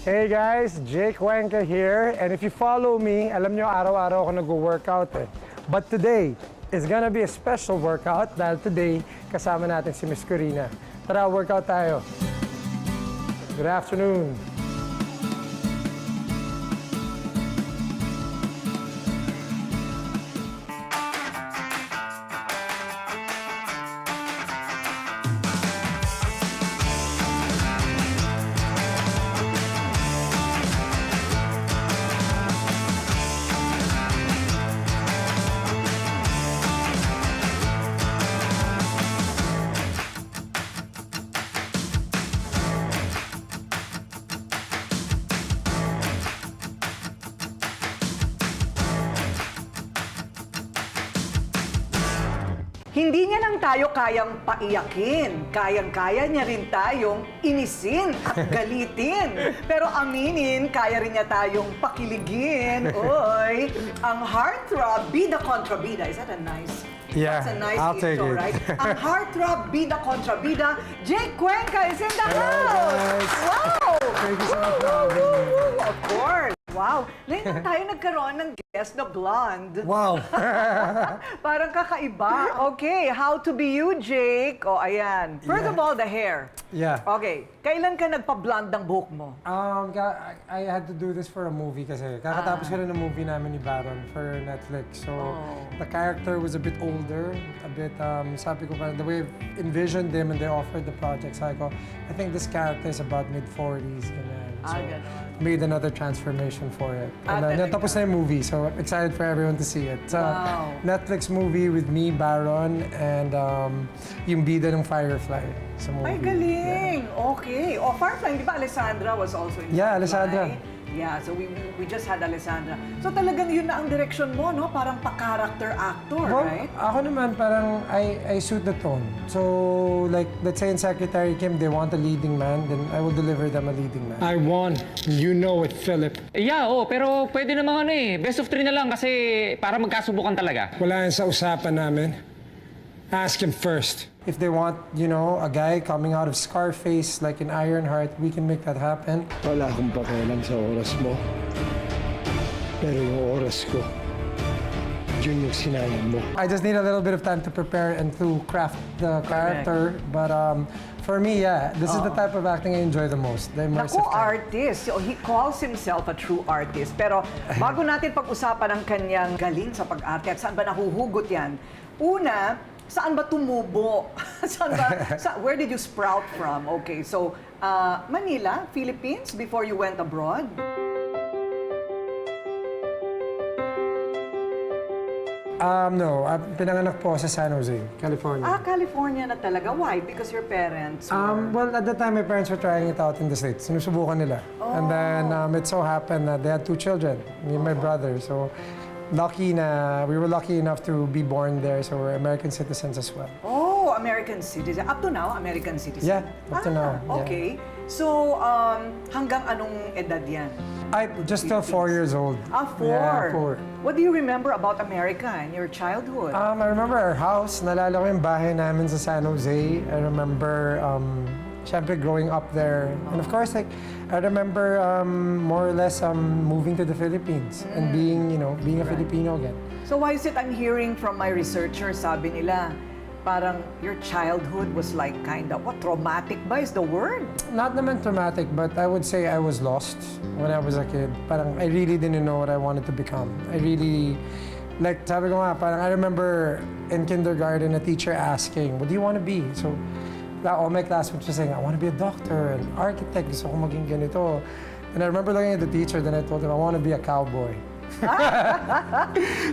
Hey guys, Jake Cuenca here. And if you follow me, alam nyo araw-araw ako nag-workout eh. But today is gonna be a special workout dahil today kasama natin si Miss Korina. Tara, workout tayo. Good afternoon. Hindi niya lang tayo kayang paiyakin, kayang-kaya niya rin tayong inisin at galitin. Pero aminin, kaya rin niya tayong pakiligin. Oy, ang heartthrob, bida kontrabida. Is that a nice? Yeah, That's a nice I'll take intro, it. right? Ang heartthrob, bida kontrabida, Jake Cuenca is in the house! guys. Wow! Thank you so much for having me. Of course! Wow! Ngayon lang tayo nagkaroon ng guest na blonde. Wow. Parang kakaiba. Okay, how to be you, Jake? O, ayan. First of all, the hair. Yeah. Okay, kailan ka nagpa-blonde ng buhok mo? I had to do this for a movie kasi kakatapos ko rin ng movie namin ni Baron for Netflix. So, the character was a bit older, a bit, sabi ko parang the way I envisioned them and they offered the project, sabi ko, I think this character is about mid-40s, ganyan. So, made another transformation for it. And then, tapos na yung movie, so excited for everyone to see it. It's a Netflix movie with me, Baron, and yung bida ng Firefly sa movie. Ay, galing! Yeah. Okay. O, Firefly, di ba Alessandra was also in Yeah, Firefly? Alessandra. Yeah, so we just had Alessandra. So talagang yun na ang direction mo, no? Parang pa-character actor, Well, right? ako naman parang I suit the tone. So like let's say in Secretary Kim they want a leading man, then I will deliver them a leading man. I won. You know it, Philip. Yeah, pero pwede namang best of 3 na lang kasi para magkasubukan talaga. Wala yan sa usapan namin. Ask him first. If they want, you know, a guy coming out of Scarface like in Ironheart, we can make that happen. Wala akong pakialam sa oras mo. Pero yung oras ko, yun yung sinayang mo. I just need a little bit of time to prepare and to craft the character. But for me, yeah, this is the type of acting I enjoy the most. The immersive Naku, kind. artist. So, he calls himself a true artist. Pero bago natin pag-usapan ang kanyang galing sa pag-arte at saan ba nahuhugot yan, una, saan ba tumubo? Where did you sprout from? Okay, so Manila, Philippines, before you went abroad? No, pinanganak po sa San Jose, California. California na talaga. Why? Because your parents were... Well, at the time, my parents were trying it out in the States. Sinusubukan nila. And then it so happened that they had 2 children, me and my brother. So we were lucky enough to be born there, so we're American citizens as well. Oh, American citizen. Up to now, American citizen? Yeah, up to now. Yeah. Okay. So, hanggang anong edad yan? Just 4 years old. 4? Yeah, 4. What do you remember about America in your childhood? I remember our house. Naalala ko yung bahay namin sa San Jose. I remember, syempre, growing up there. And of course, like, I remember more or less moving to the Philippines and being, you know, being a Filipino again. So why is it I'm hearing from my researchers, sabi nila, parang your childhood was like kind of, what, traumatic ba is the word? Not naman traumatic, but I would say I was lost when I was a kid. Parang I really didn't know what I wanted to become. I really, like, sabi ko nga, parang I remember in kindergarten, a teacher asking, what do you want to be? So, all my classmates were saying, I want to be a doctor, an architect, gusto ko maging ganito. And I remember looking at the teacher, then I told him, I want to be a cowboy.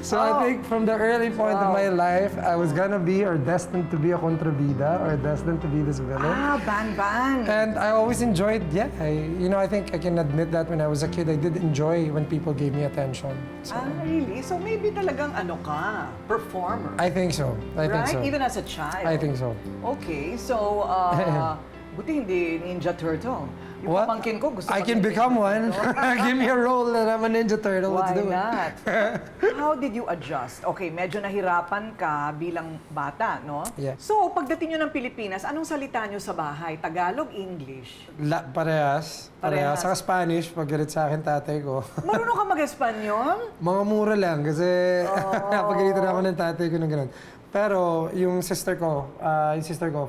So I think from the early point of my life, I was gonna be or destined to be a kontrabida or destined to be this villain. Bang. And I always enjoyed, I think I can admit that when I was a kid, I did enjoy when people gave me attention. So, Really? So maybe talagang performer. I think so. I think so. Even as a child? I think so. Okay, so Buti hindi Ninja Turtle. Yung What? pamangkin ko gusto I can maging become Ninja one. Turtle. Give me a role that I'm a Ninja Turtle. Why Let's do it. not? How did you adjust? Okay, medyo nahirapan ka bilang bata, no? Yeah. So, pagdating nyo ng Pilipinas, anong salita nyo sa bahay? Tagalog, English? Parehas. Parehas. Saka Spanish, pag galit sa akin tatay ko. Marunong ka mag-Espanyol? Mga mura lang kasi napagalitan ako ng tatay ko ng ganun. Pero yung sister ko,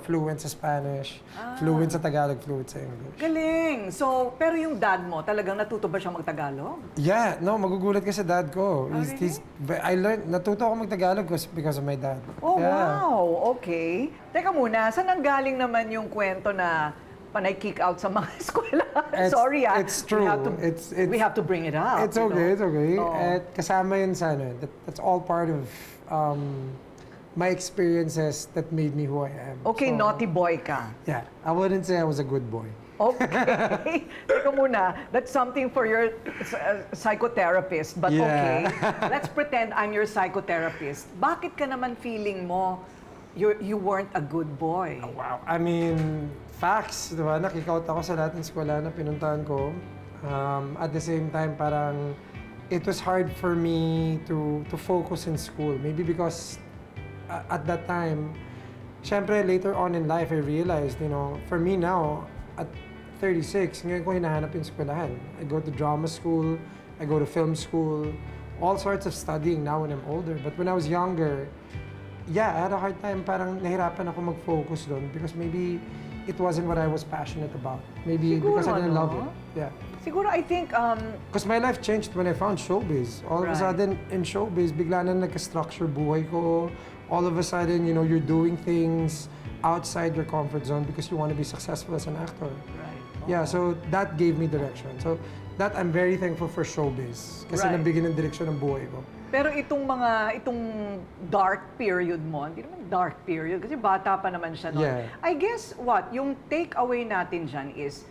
fluent sa Spanish, fluent sa Tagalog, fluent sa English. Galing! So, pero yung dad mo, talagang natuto ba siya mag-Tagalog? Yeah, no, magugulat ka sa dad ko. Natuto ako mag-Tagalog because of my dad. Oh, Yeah. wow! Okay. Teka muna, saan ang galing naman yung kwento na panay kick out sa mga eskwela? Sorry It's true. We have to bring it up. It's okay, it's okay. Oo. At kasama yun sa that's all part of my experiences that made me who I am. Okay, So, naughty boy ka. Yeah, I wouldn't say I was a good boy. Okay. Teka muna, that's something for your psychotherapist. But Yeah. okay, let's pretend I'm your psychotherapist. Bakit ka naman feeling mo you weren't a good boy? Wow. I mean, facts, di ba? Nakikout ako sa lahat ng eskwela na pinuntahan ko. At the same time, parang it was hard for me to focus in school. Maybe because at that time, syempre later on in life, I realized, for me now, at 36, ngayon ko hinahanap yung eskwelahan. I go to drama school, I go to film school, all sorts of studying now when I'm older. But when I was younger, yeah, I had a hard time, parang nahirapan ako mag-focus doon because maybe it wasn't what I was passionate about. Maybe Siguro, because I didn't love no? it. Yeah. Siguro, I think, Because my life changed when I found showbiz. All of a Right. sudden, in showbiz, bigla na nagka-structure buhay ko. All of a sudden, you're doing things outside your comfort zone because you want to be successful as an actor. right. Yeah, so that gave me direction. So that I'm very thankful for showbiz. Kasi Right. nabigyan ng direksyon ng buhay ko. Pero itong dark period mo, hindi naman dark period, kasi bata pa naman siya noon. Yeah. I guess yung take away natin dyan is,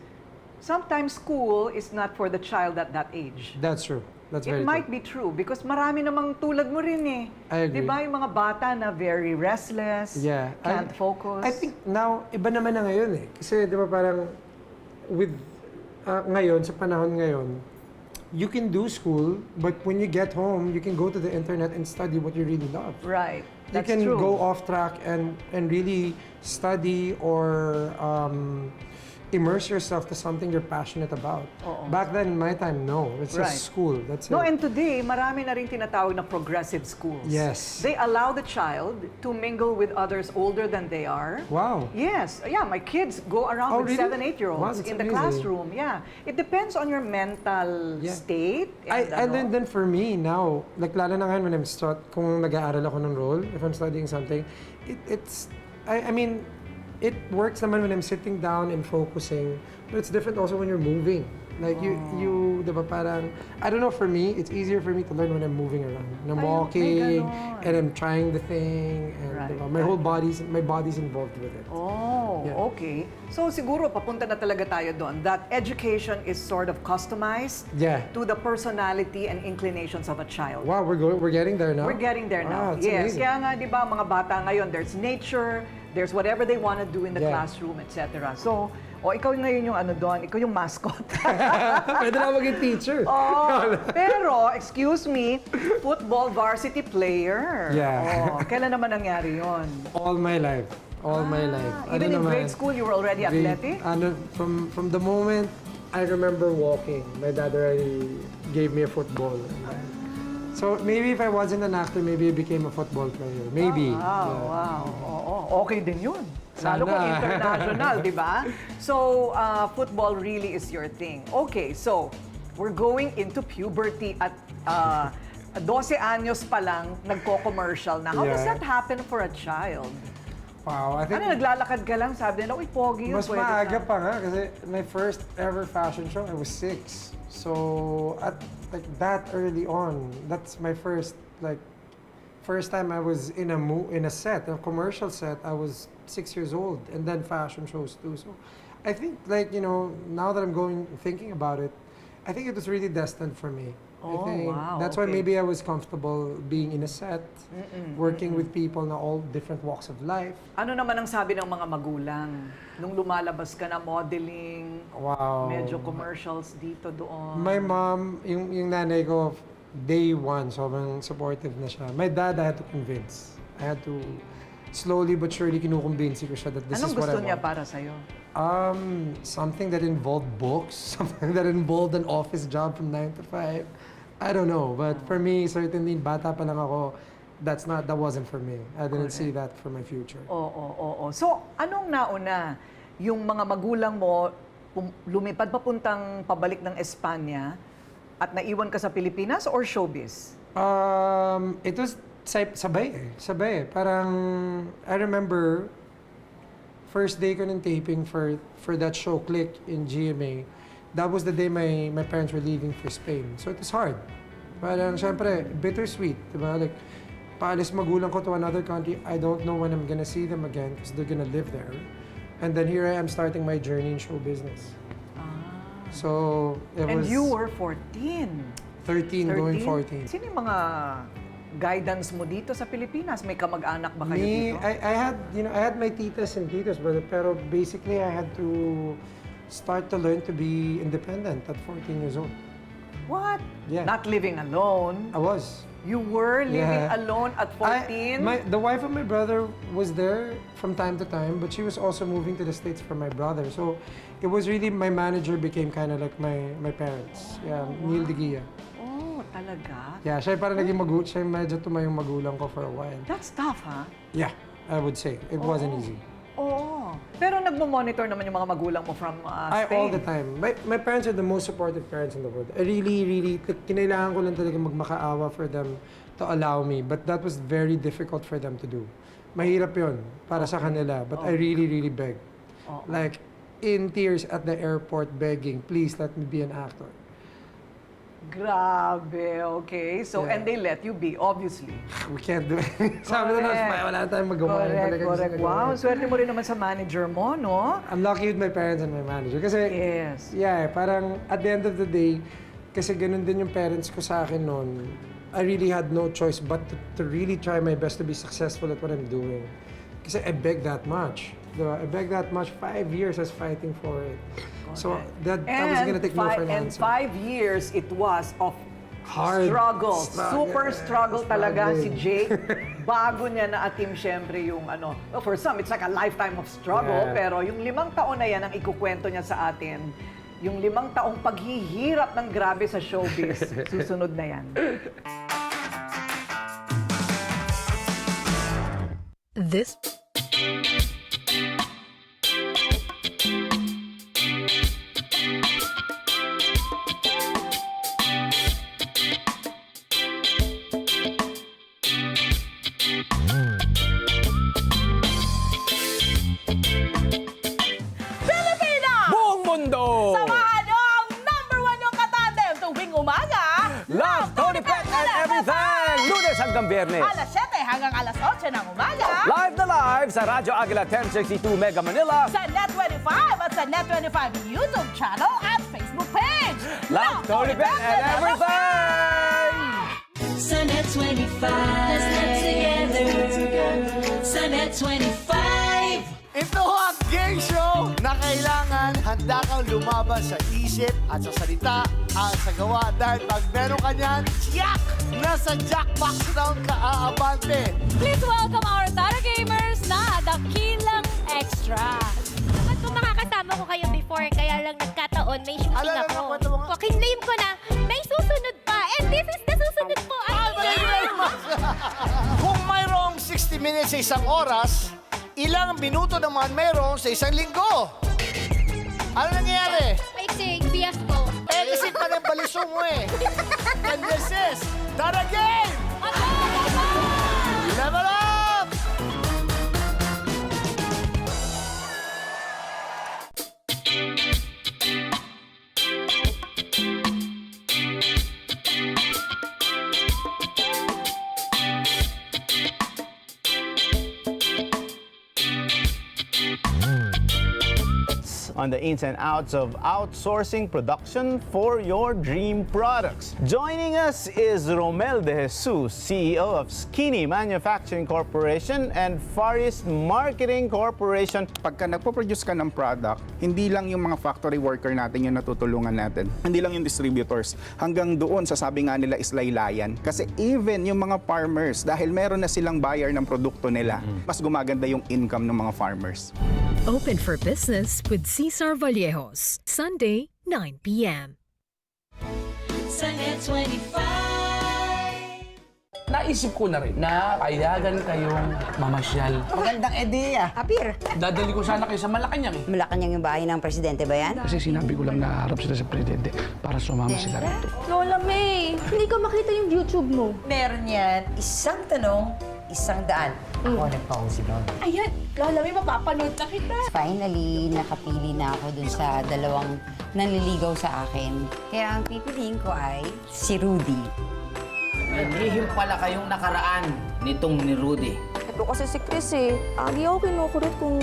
sometimes school is not for the child at that age. That's true. That's It very might true. be true because marami namang tulad mo rin eh. I agree. Di ba yung mga bata na very restless, Yeah. can't focus. I think now, iba naman na ngayon eh. Kasi di ba parang with ngayon, sa panahon ngayon, you can do school, but when you get home, you can go to the internet and study what you really love. Right. You That's can true. go off track and really study or immerse yourself to something you're passionate about. Oo. Back then, in my time, no. It's Right. just school. That's No, it. and today, marami na rin tinatawag na progressive schools. Yes. They allow the child to mingle with others older than they are. Wow. Yes. Yeah, my kids go around Oh, with really? 7-8-year-olds Wow, that's in the amazing. classroom. Yeah. It depends on your mental Yeah. state. And then for me now, like lalo na ngayon when kung nag-aaral ako ng role, if I'm studying something, I mean, it works naman when I'm sitting down and focusing, but it's different also when you're moving. Like you, diba parang, I don't know, for me, it's easier for me to learn when I'm moving around. When I'm Ay, walking, ganon. and I'm trying the thing, and Right. diba, my body's involved with it. Oh, Yeah. okay. So siguro papunta na talaga tayo doon that education is sort of customized Yeah. to the personality and inclinations of a child. Wow, we're getting there now. We're getting there now. Wow, it's Yes. amazing. Kaya nga, di ba, mga bata ngayon, there's nature, there's whatever they want to do in the Yeah. classroom, etc. So, ikaw ngayon yung doon, ikaw yung mascot. Pwede na maging teacher. Pero, excuse me, football varsity player. Yeah. Kailan naman nangyari yon? All my life. All my life. Even in Ano naman, grade school, you were already athletic? From the moment I remember walking, my dad already gave me a football. So maybe if I wasn't an actor, maybe I became a football player. Maybe. Wow, Yeah. wow. Oo, okay din yun. Lalo Sana. kung international, di ba? So, football really is your thing. Okay, so, we're going into puberty at 12 anyos pa lang, nagko-commercial na. How does Yeah. that happen for a child? Wow, I think Ano, naglalakad ka lang, sabi nila, uy, pogi yun, mas pwede maaga ka." pa nga kasi my first ever fashion show, I was 6. So at like that early on, that's my first time I was in a set, a commercial set. I was 6 years old, and then fashion shows too. So I think now that I'm thinking about it, I think it was really destined for me. Oh, I think wow, that's why okay. maybe I was comfortable being in a set, working with people na all different walks of life. Ano naman ang sabi ng mga magulang? Nung lumalabas ka na modeling, Wow. medyo commercials dito, doon. My mom, yung nanay ko, day one, sobrang supportive na siya. My dad, I had to convince. I had to slowly but surely kinukumbinsi ko siya that this Anong is what gusto I niya want. para sa'yo? Something that involved books, something that involved an office job from 9 to 5. I don't know, but for me, certainly, bata pa lang ako, that wasn't for me. I didn't see that for my future. Oo. So, anong nauna? Yung mga magulang mo, lumipad papuntang pabalik ng Espanya at naiwan ka sa Pilipinas or showbiz? It was sabay. Parang, I remember, first day ko ng taping for that show, Click, in GMA, that was the day my parents were leaving for Spain. So it was hard. Parang, syempre, bittersweet, diba? Like, paalis magulang ko to another country, I don't know when I'm gonna see them again because they're gonna live there. And then here I am starting my journey in show business. So, it And was you were 14. 13 going 14. Sino yung mga guidance mo dito sa Pilipinas? May kamag-anak ba kayo Me, dito? I had my titas and titos, pero basically I had to start to learn to be independent at 14 years old. What? Yeah. Not living alone? I was. You were living Yeah. alone at 14? The wife of my brother was there from time to time, but she was also moving to the States for my brother. So it was really, my manager became kind of like my parents. Yeah, 𝗕𝗫𝗍𝗲𝗏. Oh, talaga? Yeah, siya parang naging siya medyo tumayong magulang ko for a while. That's tough, ha? Yeah, I would say. It wasn't easy. Oo. Pero nagmo-monitor naman yung mga magulang mo from Spain? All the time. My parents are the most supportive parents in the world. I really, kinailangan ko lang talaga magmakaawa for them to allow me. But that was very difficult for them to do. Mahirap yun para sa kanila. But I really begged. Like, in tears at the airport begging, please let me be an actor. Grabe, okay. So, Yeah. and they let you be, obviously. We can't do it. Sabi na wala tayong magawa. Correct. Wow, swerte mo rin naman sa manager mo, no? I'm lucky with my parents and my manager. Kasi, Yes. yeah, parang at the end of the day, kasi ganun din yung parents ko sa akin noon, I really had no choice but to really try my best to be successful at what I'm doing. Kasi I begged that much. Diba? I begged that much. 5 years I was fighting for it. So that was gonna take no for an And answer. 5 years it was of Hard struggle. struggle. Super struggle talaga si Struggling. Jake. Bago niya na-atim syempre yung ano. Well, for some, it's like a lifetime of struggle. Yeah. Pero yung 5 taon na yan ang ikukwento niya sa atin. Yung 5 taong paghihirap ng grabe sa showbiz. Susunod na yan. This Buong mundo! Samahan nyo ang #1 yung katandem tuwing umaga. Love, Tony Pet and everything! Lunes hanggang Biyernes. Alas 7 hanggang alas 8 ng umaga. Live na live sa Radyo Aguila 1062 Mega Manila. Sa Net25 at sa Net25 YouTube channel at Facebook page. Love, Tony Pet and everything! Sa Net25, let's get together. Sa Net25. Ito ang game show na kailangan handa kang lumaban sa isip at sa salita at sa gawa dahil pag meron ka niyan, tiyak! Nasa jackbox na ang kaaabante. Please welcome our Tara Gamers na Dakilang Extra. Dapat kung makakasama ko kayo before, kaya lang nagkataon, may shooting Alam na, ako. kwento mo nga. Kinlaim ko na, may susunod pa. And this is the susunod po. Kung mayroong 60 minutes sa isang oras, ilang minuto naman mayroong sa isang linggo? Ano nangyayari? May sing, biyak ko. Kasi pa ng balisong mo eh. And this is Tara Game! Level up! on the ins and outs of outsourcing production for your dream products. Joining us is 𝗻𝗫𝗆 𝗍𝗩, CEO of Skinny Manufacturing Corporation and Far East Marketing Corporation. Pagka nagpo-produce ka ng product, hindi lang yung mga factory worker natin yung natutulungan natin. Hindi lang yung distributors. Hanggang doon, sasabi nga nila is laylayan. Kasi even yung mga farmers, dahil meron na silang buyer ng produkto nila, mas gumaganda yung income ng mga farmers. Open for business with 𝗚𝗏𝗏𝗏. Sunday, 9 p.m. Sa Net25. Naisip ko na rin na payagan kayong mamasyal. Magandang ideya. Apir. Dadali ko sana kayo sa Malacanang eh. Malacanang yung bahay ng presidente ba yan? Kasi sinabi ko lang na harap sila sa presidente para sumama sila rito. Lola May, hindi ko makita yung YouTube mo. Meron yan. Isang tanong, isang daan. Ako nagpa-usigaw. Ayan, Lola May, mapapanood na kita. Finally, nakapili na ako dun sa dalawang nanliligaw sa akin. Kaya ang pipiliin ko ay si Rudy. Lihim pala kayong nakaraan nitong ni Rudy. Ito kasi si Chris eh. Agi ako kinukulit kung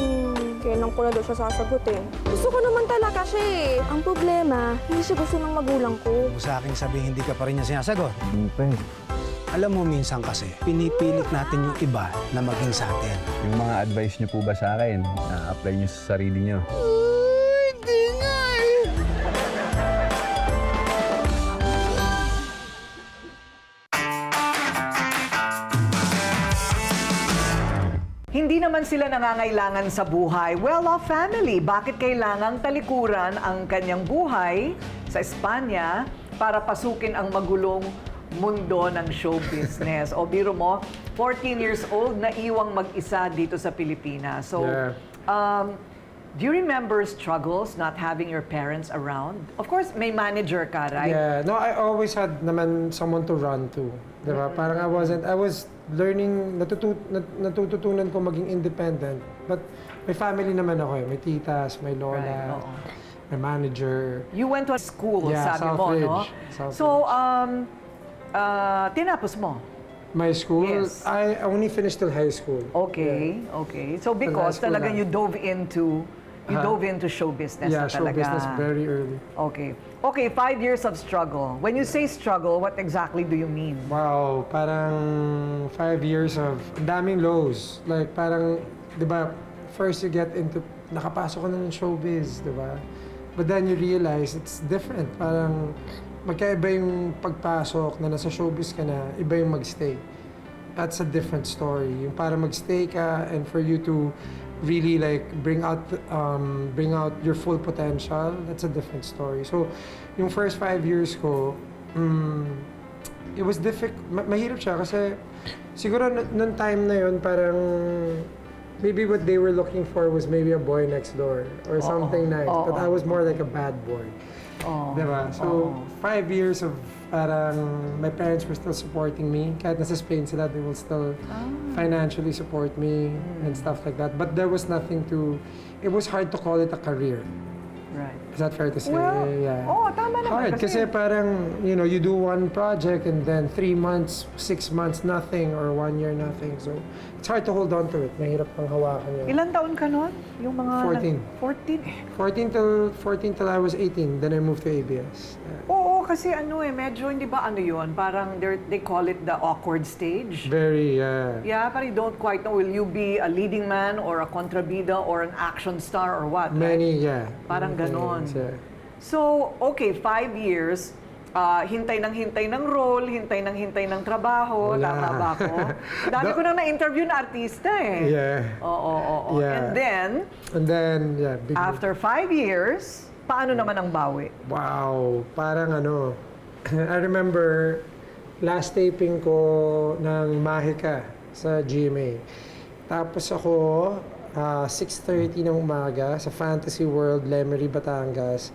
kailan ko na daw siya sasagutin. Gusto ko naman talaga siya eh. Ang problema, hindi siya gusto ng magulang ko. Sa akin sabihin, hindi ka pa rin niya sinasagot. Hindi. Alam mo, minsan kasi, pinipilit natin yung iba na maging sa atin. Yung mga advice niyo po ba sa akin, na-apply niyo sa sarili niyo? Hindi nga eh. Hindi naman sila nangangailangan sa buhay. Well-off family. Bakit kailangang talikuran ang kanyang buhay sa Espanya para pasukin ang magulong mundo ng show business? O biro mo, 14 years old na iwang mag-isa dito sa Pilipinas. So, do you remember struggles not having your parents around? Of course, may manager ka, right? Yeah. No, I always had naman someone to run to. Diba? Parang I was learning, natututunan ko maging independent. But may family naman ako eh. May titas, may lola, may manager. You went to a school, yeah, sabi mo, no? So, tinapos mo? My school? Yes. I only finished till high school. Okay, okay. So because talaga you dove into show business yeah, na talaga. Show business very early. Okay. Okay, 5 years of struggle. When you say struggle, what exactly do you mean? Wow, parang 5 years of daming lows. Like parang, di ba, first you get into, nakapasok ka na ng showbiz, di ba? But then you realize it's different. Parang magkaiba yung pagpasok na nasa showbiz ka na, iba yung magstay. That's a different story. Yung para magstay ka and for you to really like bring out your full potential, that's a different story. So, yung first 5 years ko, it was difficult. Mahirap siya kasi siguro nung time na yun, parang maybe what they were looking for was maybe a boy next door or something nice. But I was more like a bad boy. Diba? So, 5 years of parang my parents were still supporting me. Kahit nasa Spain sila, they will still financially support me and stuff like that. But there was nothing to, it was hard to call it a career. Right. Is that fair to say? Well, yeah. Tama naman. Hard, kasi parang, you know, you do one project and then 3 months, 6 months, nothing, or 1 year, nothing. So, it's hard to hold on to it. Mahirap pang hawakan yun. Ilan taon ka nun? Yung mga 14 till I was 18. Then I moved to ABS. Oo, kasi medyo, hindi ba yun? Parang they call it the awkward stage. Very, yeah. Yeah, parang you don't quite know, will you be a leading man or a kontrabida or an action star or what? Many, right? yeah. Parang ganon. Yeah. So, okay, 5 years, hintay ng role, hintay ng trabaho, Wala. tama ba ako? Dami ko nang na-interview na artista eh. Yeah. Oo. Yeah. And then, yeah, after 5 years, paano naman ang bawi? Wow, parang I remember last taping ko ng Mahika sa GMA. Tapos ako, 6:30 ng umaga sa Fantasy World, Lemery, Batangas.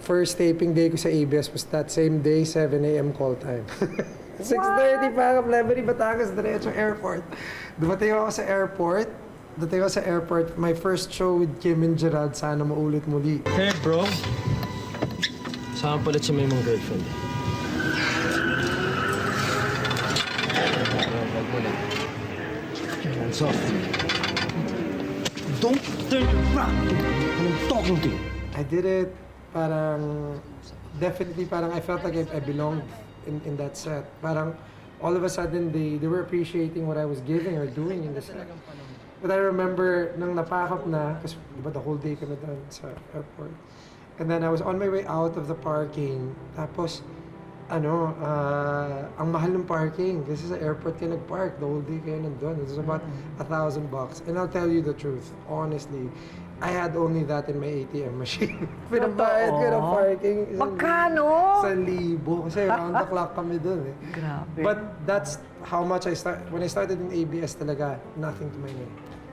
First taping day ko sa ABS was that same day, 7 a.m. call time. 6:30 pa ako, Lemery, Batangas, diretso airport. Dumating ako sa airport. My first show with Kim and Gerald, sana maulit muli. Hey bro, saan pala siya may mga girlfriend? Hands off. Don't turn around. I'm talking to you. I did it, parang, definitely parang I felt like I belonged in that set. Parang, all of a sudden, they were appreciating what I was giving or doing in the set. But I remember, nang napakap na, kasi diba the whole day kami doon sa airport. And then I was on my way out of the parking, tapos, ang mahal ng parking. Kasi sa airport kayo nag-park, the whole day kayo nandun. It was about $1,000. And I'll tell you the truth, honestly, I had only that in my ATM machine. Pinabayad ko ng parking. Magkano? 1,000. Kasi round the clock kami dun eh. Grabe. But that's how much when I started in ABS talaga, nothing to my name.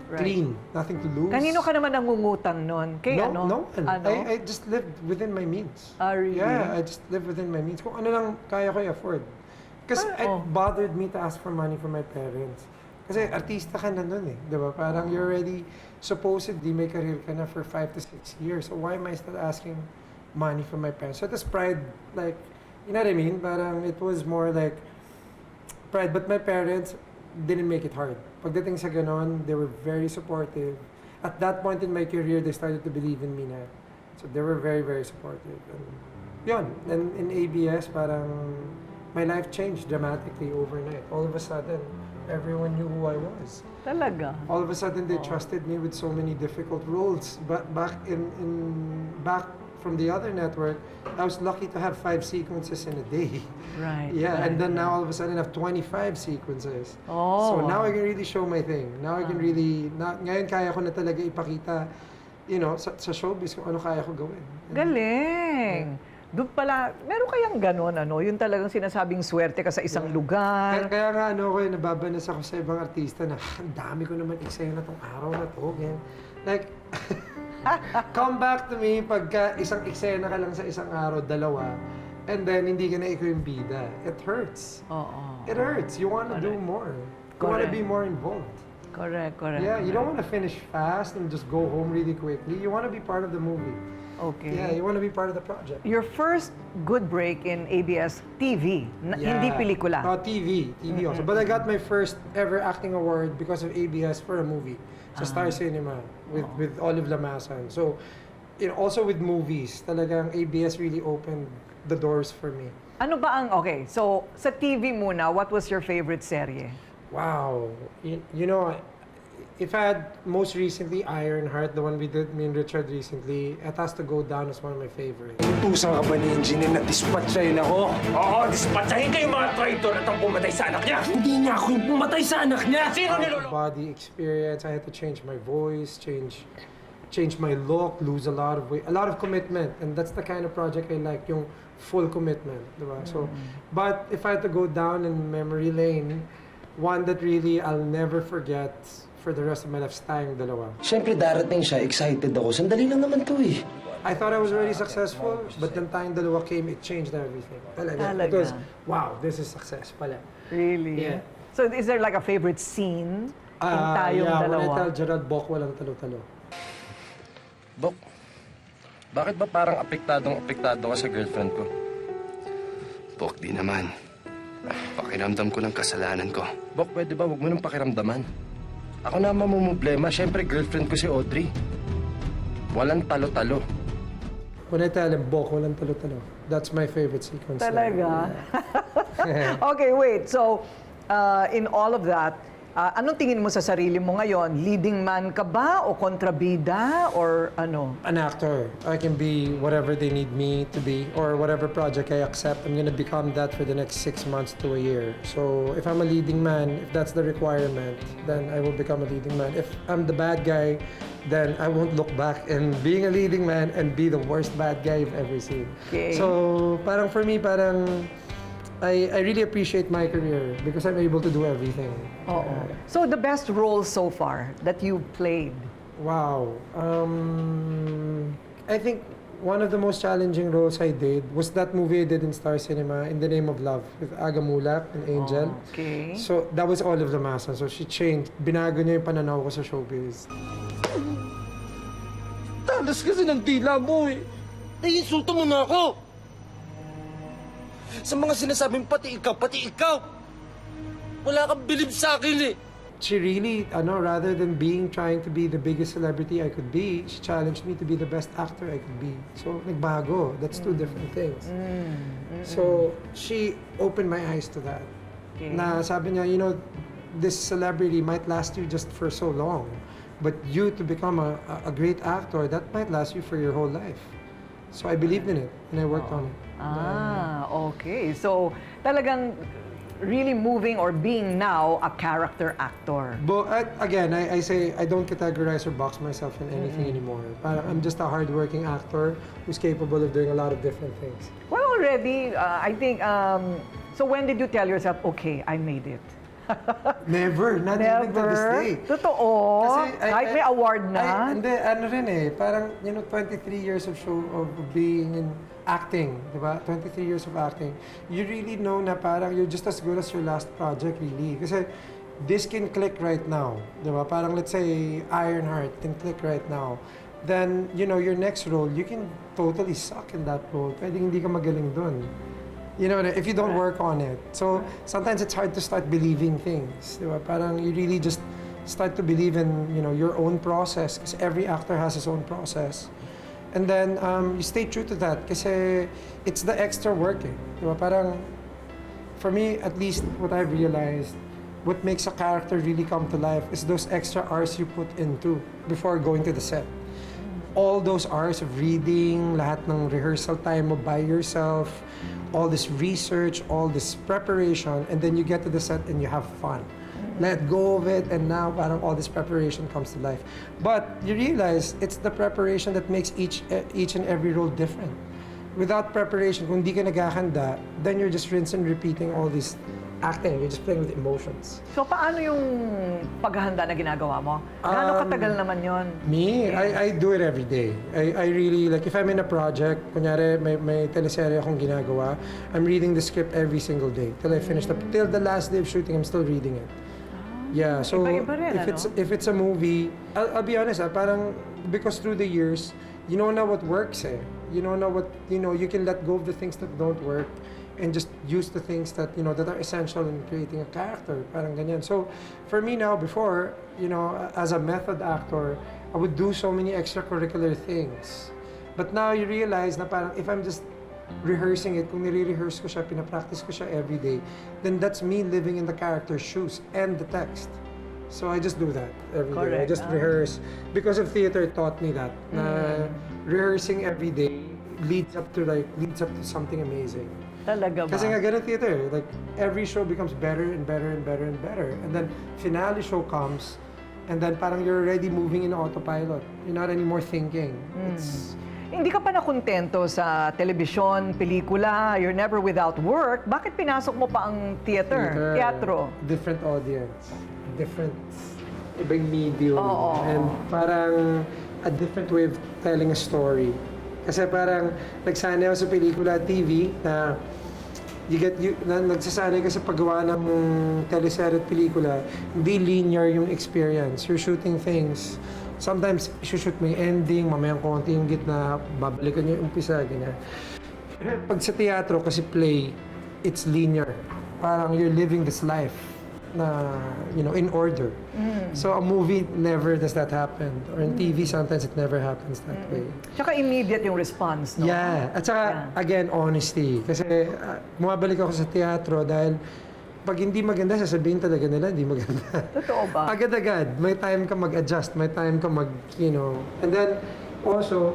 Right. Clean, nothing to lose. Kanino ka naman nangungutang nun? Kay No one. Ano? I just lived within my means. Really? Yeah, I just lived within my means. Kung ano lang kaya ko i-afford. Kasi it bothered me to ask for money from my parents. Kasi artista ka na nun eh. Diba? Parang you're already supposedly may career ka na for 5 to 6 years. So why am I still asking money from my parents? So it was pride, like, you know what I mean? Parang it was more like pride. But my parents didn't make it hard. Pagdating sa ganon, they were very supportive. At that point in my career, they started to believe in me na. So they were very, very supportive. And yun, and in ABS, parang my life changed dramatically overnight. All of a sudden, everyone knew who I was. Talaga? All of a sudden, they trusted me with so many difficult roles. But back from the other network, I was lucky to have 5 sequences in a day. Right. Yeah, right, and then right. now all of a sudden I have 25 sequences. Oh. So now I can really show my thing. Now I can really, ngayon kaya ko na talaga ipakita, sa showbiz kung ano kaya ko gawin. Galing! Doon pala, meron kayang gano'n, yung talagang sinasabing swerte ka sa isang lugar. Kaya nga nababanas ako sa ibang artista na, ang dami ko naman eksena tong araw na to. Like, come back to me pagka isang eksena ka lang sa isang araw, 2, and then hindi ka na ikaw yung bida. It hurts. It hurts. You want to do more. You want to be more involved. Correct. Yeah, you don't want to finish fast and just go home really quickly. You want to be part of the movie. Okay. Yeah, you want to be part of the project. Your first good break in ABS TV, hindi pelikula. TV also. But I got my first ever acting award because of ABS for a movie. Sa Star Cinema with 𝗷𝗏𝗏𝗏. So, also with movies, talagang ABS really opened the doors for me. Ano ba okay, so sa TV muna, what was your favorite serye? Wow. If I had most recently Ironheart, the one we did, me and Richard recently, it has to go down as one of my favorites. Utusan ka ba ni Engineer na dispatchahin ako? Oo, dispatchahin kayo mga traitor at ang pumatay sa anak niya! Hindi niya ako yung pumatay sa anak niya! Sino niloloko? Body experience, I had to change my voice, change my look, lose a lot of weight, a lot of commitment, and that's the kind of project I like, yung full commitment, diba? So, but if I had to go down in memory lane, one that really I'll never forget for the rest of my life is tayong dalawa. Siyempre darating siya, excited ako. Sandali lang naman to eh. I thought I was already successful, but then tayong dalawa came, it changed everything. Talaga. It was, wow, this is success pala. Really? Yeah. So is there like a favorite scene in tayong dalawa? When I tell Gerald, Bok, walang talo-talo. Bok, bakit ba parang apektado ka sa girlfriend ko? Bok, di naman. Pakiramdam ko ng kasalanan ko. Bok, pwede ba huwag mo nang pakiramdaman? Ako na mamumblema. Siyempre, girlfriend ko si Audrey. Walang talo-talo. When I tell him, Bok, walang talo-talo. That's my favorite sequence. Talaga? Okay, wait. So, in all of that, anong tingin mo sa sarili mo ngayon? Leading man ka ba o kontrabida or ano? An actor. I can be whatever they need me to be or whatever project I accept. I'm gonna become that for the next 6 months to a year. So if I'm a leading man, if that's the requirement, then I will become a leading man. If I'm the bad guy, then I won't look back and being a leading man and be the worst bad guy you've ever seen. Okay. So parang for me, I really appreciate my career because I'm able to do everything. So the best role so far that you played? Wow. I think one of the most challenging roles I did was that movie I did in Star Cinema, In the Name of Love, with Aga Mulak and Angel. Okay. So that was 𝗷𝗏𝗏𝗏. So she changed. Binago niya yung pananaw ko sa showbiz. Talas kasi ng dila mo eh. Naiinsulto mo na ako! Sa mga sinasabing pati ikaw, wala kang bilib sa akin eh. she really, rather than trying to be the biggest celebrity I could be, she challenged me to be the best actor I could be. So, nagbago. That's two different things. So, she opened my eyes to that. Na sabi niya, this celebrity might last you just for so long, but you to become a great actor, that might last you for your whole life. So, I believed in it, and I worked on it. Okay. So, talagang really moving or being now a character actor. But again, I say I don't categorize or box myself in anything anymore. Parang I'm just a hardworking actor who's capable of doing a lot of different things. Well, already, I think, so when did you tell yourself, okay, I made it? Never, not even to this day. Totoo? Kasi Kahit may award na? Hindi, parang, 23 years of being in acting, di ba? 23 years of acting. You really know na parang you're just as good as your last project, really. Kasi this can click right now, di ba? Parang let's say Ironheart can click right now. Then, your next role, you can totally suck in that role. Pwedeng hindi ka magaling dun. If you don't work on it. So, sometimes it's hard to start believing things, di ba? Parang you really just start to believe in, your own process. Because every actor has his own process. And then, you stay true to that kasi it's the extra working. Diba? Parang, for me, at least what I've realized, what makes a character really come to life is those extra hours you put into before going to the set. All those hours of reading, lahat ng rehearsal time mo by yourself, all this research, all this preparation, and then you get to the set and you have fun. Let go of it, and now parang all this preparation comes to life. But you realize it's the preparation that makes each and every role different. Without preparation, kung di ka naghahanda, then you're just rinse and repeating all this acting. You're just playing with emotions. So, paano yung paghahanda na ginagawa mo? Gaano katagal naman yon? Me? I do it every day. I really, like, if I'm in a project, kunyari, may teleserye akong ginagawa, I'm reading the script every single day. Till I finish till the last day of shooting, I'm still reading it. Yeah, so Iba-iba rin, if it's a movie, I'll be honest, parang because through the years, you know na what works You know what, you can let go of the things that don't work and just use the things that, that are essential in creating a character, parang ganyan. So, for me now, before, as a method actor, I would do so many extracurricular things. But now you realize na parang if I'm just rehearsing it, kung nire-rehearse ko siya, pinapractice ko siya every day, then that's me living in the character's shoes and the text. So I just do that every day. I just rehearse. Because of theater taught me that. Na rehearsing every day leads up to something amazing. Talaga ba? Kasi nga ganun theater, like every show becomes better and better and better and better. And then finale show comes, and then parang you're already moving in autopilot. You're not anymore thinking. Hindi ka pa nakontento sa telebisyon, pelikula, you're never without work. Bakit pinasok mo pa ang teatro? Different audience, different ibang medium, and parang a different way of telling a story. Kasi parang nagsanay ako sa pelikula at TV na nagsasanay ka sa paggawa ng teleserye at pelikula, hindi linear yung experience. You're shooting things. Sometimes, shoot mo yung ending, mamayang konti yung gitna, babalikan niyo yung umpisa, ganyan. Pag sa teatro, kasi play, it's linear. Parang you're living this life na, in order. So a movie, never does that happen. Or in TV, sometimes it never happens that way. Tsaka immediate yung response, no? Yeah. At saka, again, honesty. Kasi bumabalik ako sa teatro dahil pag hindi maganda, sasabihin talaga nila, hindi maganda. Totoo ba? Agad-agad. May time ka mag-adjust. May time ka And then, also,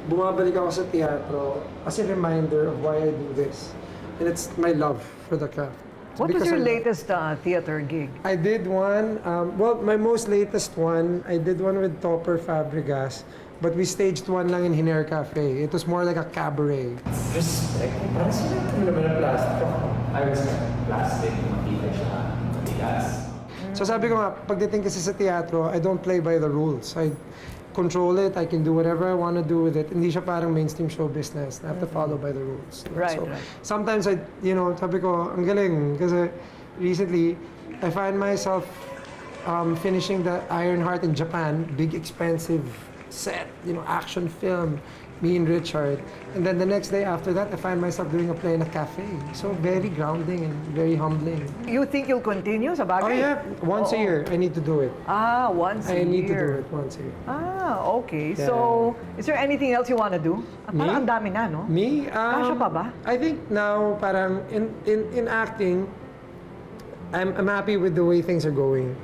bumabalik ako sa teatro as a reminder of why I do this. And it's my love for the craft. What was your latest theater gig? I did one, my most latest one, I did one with 𝗗𝗶𝗴𝗶𝗶, but we staged one lang in Jiner Cafe. It was more like a cabaret. Respect. Parang sila naman ang plastic. I was plastic, matibay siya, matigas. So sabi ko nga, pagdating kasi sa teatro, I don't play by the rules. I control it, I can do whatever I want to do with it. Hindi siya parang mainstream show business. I have to follow by the rules. Right. Sometimes sabi ko, ang galing. Kasi recently, I find myself finishing the Ironheart in Japan, big expensive set, action film, me and Richard. And then the next day after that, I find myself doing a play in a cafe. So very grounding and very humbling. You think you'll continue sa bagay? Oh yeah, once a year, I need to do it. Once a year. I need to do it once a year. Okay. Yeah. So, is there anything else you want to do? Parang ang dami na, no? Me? Kasya pa ba? I think now, parang in acting, I'm happy with the way things are going.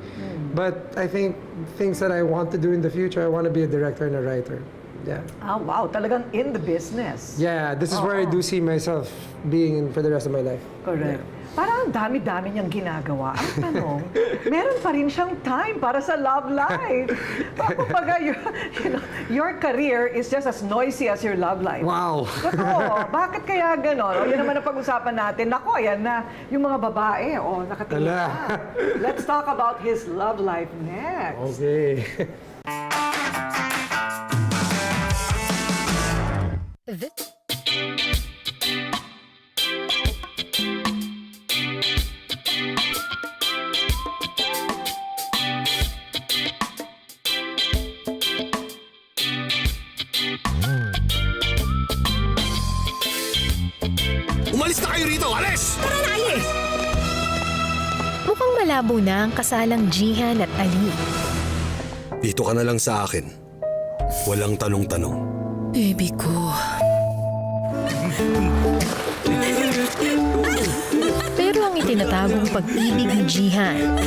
But I think things that I want to do in the future, I want to be a director and a writer. Yeah. Wow. Talagang in the business. Yeah, this is where I do see myself being in for the rest of my life. Correct. Yeah. Parang ang dami-dami niyang ginagawa. Ang tanong, meron pa rin siyang time para sa love life. Kumbaga, your career is just as noisy as your love life. Wow. Totoo. Bakit kaya ganon? Yun naman ang pag-usapan natin. Nako, yan na. Yung mga babae, nakatingin na. Let's talk about his love life next. Okay. Umalis na kayo rito! Alis! Tara na, alis! Mukhang malabo na ang kasalang Jihan at Ali. Dito ka na lang sa akin. Walang tanong-tanong. Baby ko. Pero ang itinatagong pag-ibig ni Jihan,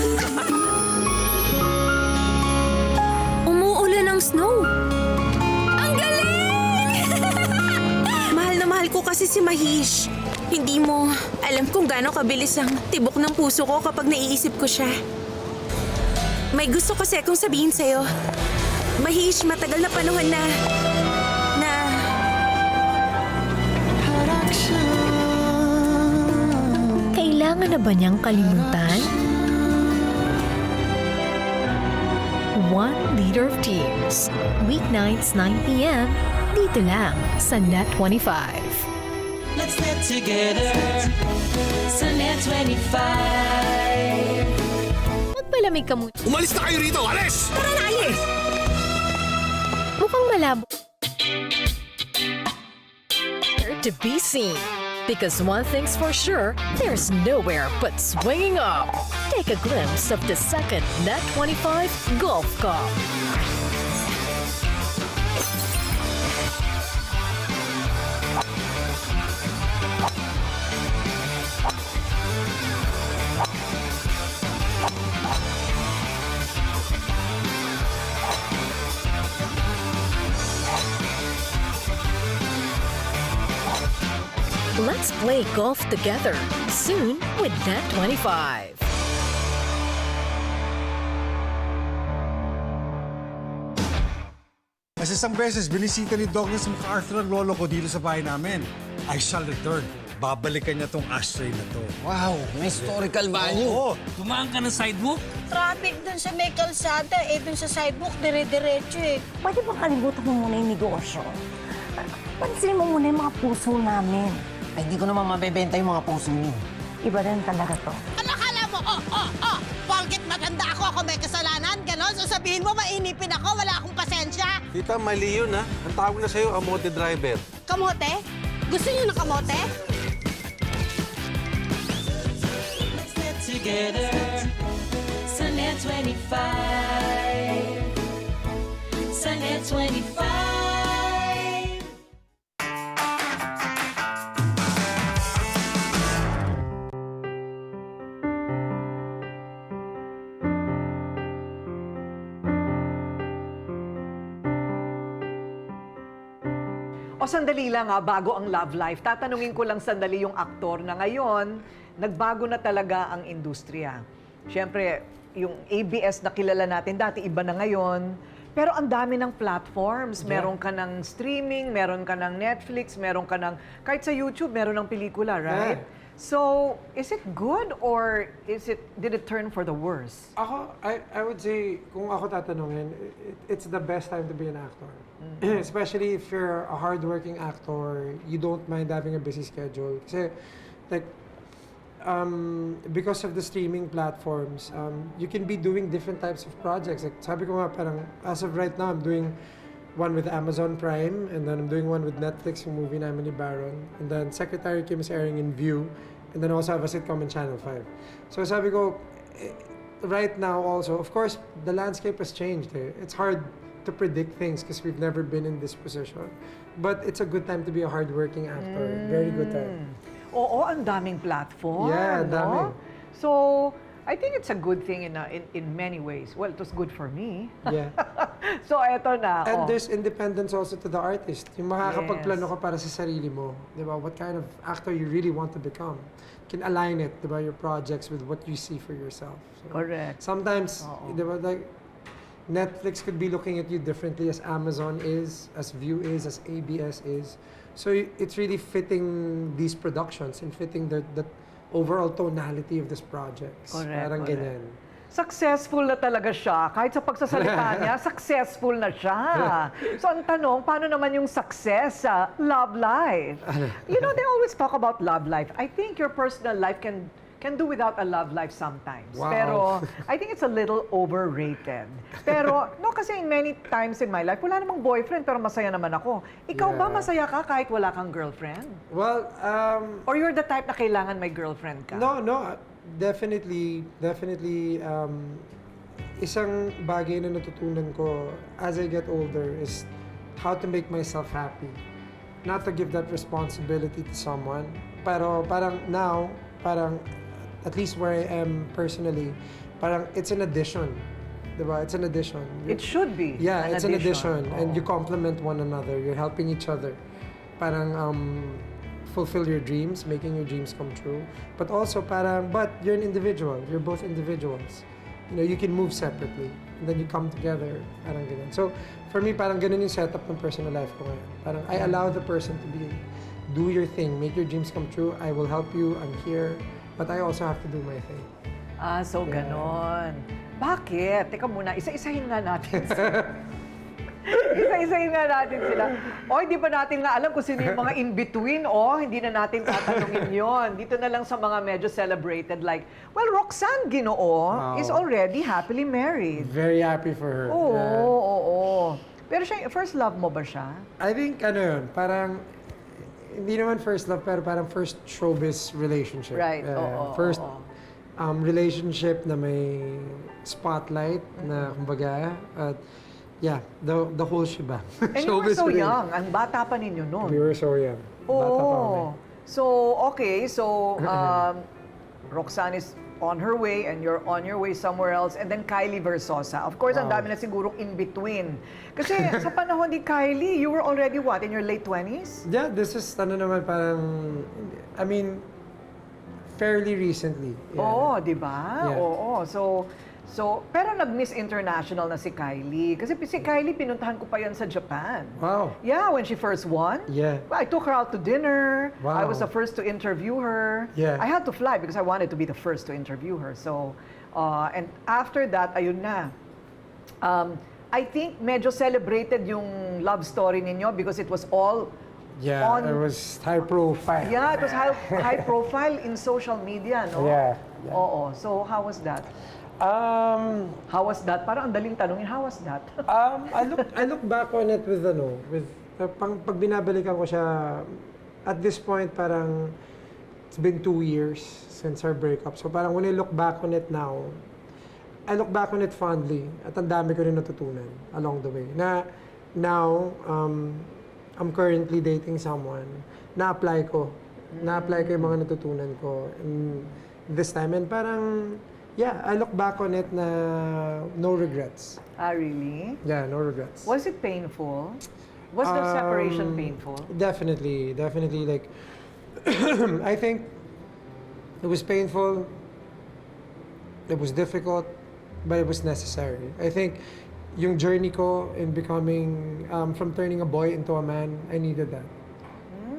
umuulan ng snow. Ang galing! Mahal na mahal ko kasi si Mahish. Hindi mo alam kung gaano kabilis ang tibok ng puso ko kapag naiisip ko siya. May gusto kasi akong sabihin sa'yo. Mahish, matagal na panahon na kailangan na ba niyang kalimutan? 1 Liter of Tears. Weeknights 9 p.m. Dito lang sa Net25. Let's get together sa Net25. Magpalamig ka muna. Umalis na kayo rito! Alis! Tara na, alis! Mukhang malabo. To be seen. Because one thing's for sure, there's nowhere but swinging up. Take a glimpse of the second Net25 Golf Cup. Let's play golf together soon with Net25. Kasi isang beses, binisita ni Douglas MacArthur ang lolo ko dito sa bahay namin. I shall return. Babalikan niya tong ashtray na to. Wow, may historical value. Oo. Tumaan ka ng sidewalk? Traffic dun sa may kalsada, dun sa sidewalk, dire-diretso Pwede bang kalimutan mo muna yung negosyo? Pansinin mo muna yung mga puso namin. Ay, di ko naman mabebenta yung mga puso niyo. Iba rin talaga to. Akala mo, porket matanda ako may kasalanan, ganon? So sabihin mo, mainipin ako, wala akong pasensya. Tita, mali yun ha. Ang tawag na sa'yo, kamote driver. Kamote? Gusto niyo ng kamote? Let's get together sa Net25. Sa Net25. Sandali lang bago ang love life. Tatanungin ko lang sandali yung aktor na ngayon, nagbago na talaga ang industriya. Siyempre, yung ABS na kilala natin, dati iba na ngayon. Pero ang dami ng platforms. Meron ka ng streaming, meron ka ng Netflix, meron ka ng, kahit sa YouTube, meron ng pelikula, right? Yeah. So, is it good or did it turn for the worse? I would say, kung ako tatanungin, it's the best time to be an actor. Mm-hmm. Especially if you're a hardworking actor, you don't mind having a busy schedule. Kasi, like, because of the streaming platforms, you can be doing different types of projects. Like, sabi ko nga, parang, as of right now, I'm doing one with Amazon Prime, and then I'm doing one with Netflix, yung movie namin ni Baron. And then Secretary Kim is airing in View, and then also have a sitcom in Channel 5. So sabi ko, right now also, of course, the landscape has changed. It's hard to predict things because we've never been in this position. But it's a good time to be a hardworking actor. Very good time. Oo, ang daming platform. Yeah, no? dami. So, I think it's a good thing in many ways. Well, it was good for me. Yeah. So, eto na. And there's independence also to the artist. Yung makakapagplano Yes. ka para sa sarili mo. Di ba? What kind of actor you really want to become. You can align it, di ba, your projects with what you see for yourself. So, correct. sometimes, di ba, like, Netflix could be looking at you differently as Amazon is, as View is, as ABS is. So it's really fitting these productions and fitting the overall tonality of this project. Correct, Parang correct. ganyan. Successful na talaga siya. Kahit sa pagsasalita niya, successful na siya. So ang tanong, paano naman yung success sa love life? You know, they always talk about love life. I think your personal life can do without a love life sometimes. Wow. Pero I think it's a little overrated. Pero, no, kasi many times in my life, wala namang boyfriend pero masaya naman ako. Ikaw ba masaya ka kahit wala kang girlfriend? Well, Or you're the type na kailangan may girlfriend ka? No, definitely, isang bagay na natutunan ko as I get older is how to make myself happy. Not to give that responsibility to someone. Pero parang now, at least where I am personally, parang it's an addition. Diba? It's an addition. It should be. Yeah, it's an addition. And you complement one another. You're helping each other. Parang fulfill your dreams, making your dreams come true. But also but you're an individual. You're both individuals. You know, you can move separately. And then you come together. Parang ganun. So, for me, parang ganun yung setup ng personal life ko ngayon. Parang I allow the person to do your thing, make your dreams come true. I will help you. I'm here. But I also have to do my thing. So ganon. Bakit? Teka muna, isa-isahin nga natin sila. Isa-isahin nga natin sila. Di ba natin nga alam kung sino yung mga in-between? Hindi na natin tatanungin yon. Dito na lang sa mga medyo celebrated like, well, Roxanne Ginoo is already happily married. Very happy for her. Oo. Pero siya, first love mo ba siya? I think, parang, hindi naman first love, pero parang first showbiz relationship. Right, First relationship na may spotlight na kumbaga. At yeah, the whole shebang. And you were so young. Ang bata pa ninyo noon. We were so young. Bata pa kami. So, okay. So, Roxanne is on her way and you're on your way somewhere else. And then Kylie Versosa. Of course, ang dami na sigurong in-between. Kasi sa panahon ni Kylie, you were already what? In your late 20s? Yeah, this is, naman parang, I mean, fairly recently. Yeah. Di ba? Yeah. So, pero nag-Miss International na si Kylie. Kasi si Kylie, pinuntahan ko pa yan sa Japan. Wow. Yeah, when she first won. Yeah. I took her out to dinner. Wow. I was the first to interview her. Yeah. I had to fly because I wanted to be the first to interview her. So, and after that, ayun na. I think medyo celebrated yung love story ninyo because it was all it was high profile. Yeah, it was high profile in social media, no? Yeah. Oo. So, how was that? How was that? Parang ang daling tanungin, how was that? I look back on it with pag binabalikan ko siya, at this point parang it's been 2 years since our breakup. So parang when I look back on it now, I look back on it fondly at ang dami ko rin natutunan along the way. Now, I'm currently dating someone. Na-apply ko yung mga natutunan ko in this time. And parang, yeah, I look back on it na no regrets. Really? Yeah, no regrets. Was it painful? Was the separation painful? Definitely. Like, I think it was painful, it was difficult, but it was necessary. I think yung journey ko in becoming, from turning a boy into a man, I needed that.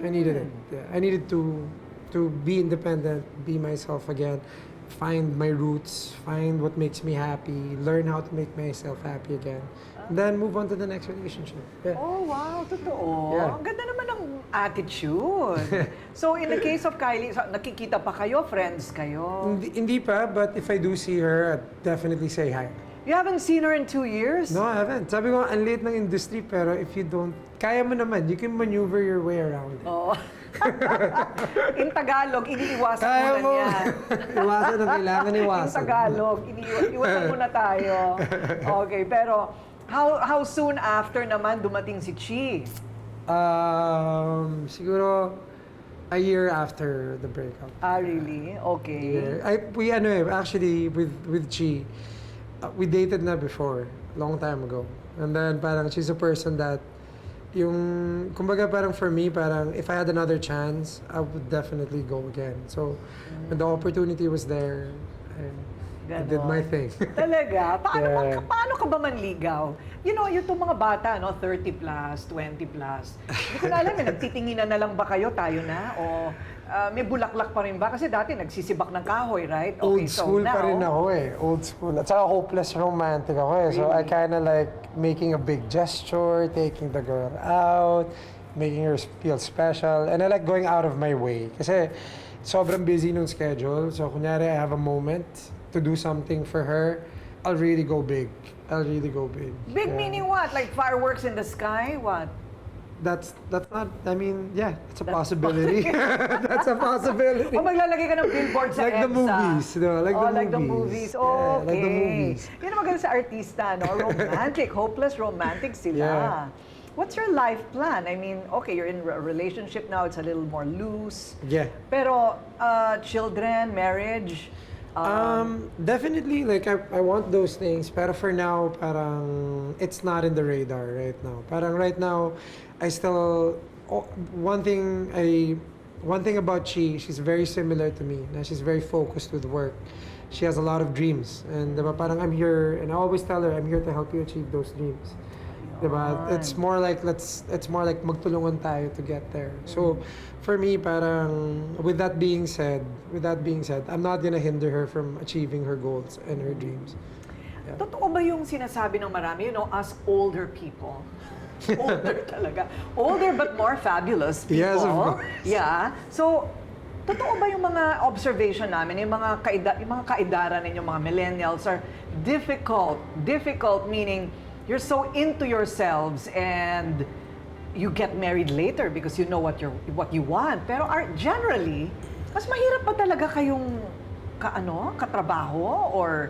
I needed it. Yeah. I needed to be independent, be myself again. Find my roots, find what makes me happy, learn how to make myself happy again, then move on to the next relationship. Yeah. Oh, wow, totoo. Yeah. Ang ganda naman ng attitude. So, in the case of Kylie, nakikita pa kayo, friends kayo? Hindi pa, but if I do see her, I'd definitely say hi. You haven't seen her in 2 years? No, I haven't. Sabi ko, ang liit ng industry, pero if you don't, kaya mo naman, you can maneuver your way around it. Oo. In Tagalog, iniiwasan Kaya muna mo. niya. Iwasan ang kailangan iwasan. In Tagalog, iwasan muna tayo. Okay, pero how soon after naman dumating si Chi? Siguro a year after the breakup. Ah, really? Okay. We actually with Chi, we dated na before, long time ago. And then parang she's a person that kumbaga parang for me, parang if I had another chance, I would definitely go again. So when the opportunity was there, I did my thing. Talaga? Paano ka ba manligaw? You know, yung mga bata, no, 30 plus, 20 plus. Hindi ko na alam, nagtitinginan na lang ba kayo, tayo na? O may bulaklak pa rin ba? Kasi dati nagsisibak ng kahoy, right? Okay, Old school so now, pa rin ako Old school. At saka hopeless romantic ako So I kind of like making a big gesture, taking the girl out, making her feel special. And I like going out of my way. Kasi sobrang busy nung schedule. So kunyari I have a moment to do something for her, I'll really go big. Big meaning what? Like fireworks in the sky? What? That's not, I mean, yeah, it's a possibility. That's a possibility. O maglalagay ka ng billboard sa Like EDSA. the movies, no? Like the movies. Okay. Yeah, like the movies. Yun ang maganda sa artista, no? Romantic, hopeless romantic sila. Yeah. What's your life plan? I mean, okay, you're in a relationship now, it's a little more loose. Yeah. Pero children, marriage, definitely, like I want those things. Pero for now, parang it's not in the radar right now. Parang right now, I still one thing about she's very similar to me. Na she's very focused with work. She has a lot of dreams, and diba, parang I'm here, and I always tell her I'm here to help you achieve those dreams. Diba? It's more like magtulungan tayo to get there. So for me, parang with that being said, I'm not gonna hinder her from achieving her goals and her dreams. Yeah. Totoo ba yung sinasabi ng marami, you know, us older people? Older talaga. Older but more fabulous people. Yes, of course. Yeah. So, totoo ba yung mga observation namin, yung mga kaedaran ninyo, mga millennials are difficult. Difficult meaning you're so into yourselves and you get married later because you know what you want. Pero generally, mas mahirap pa talaga kayong katrabaho or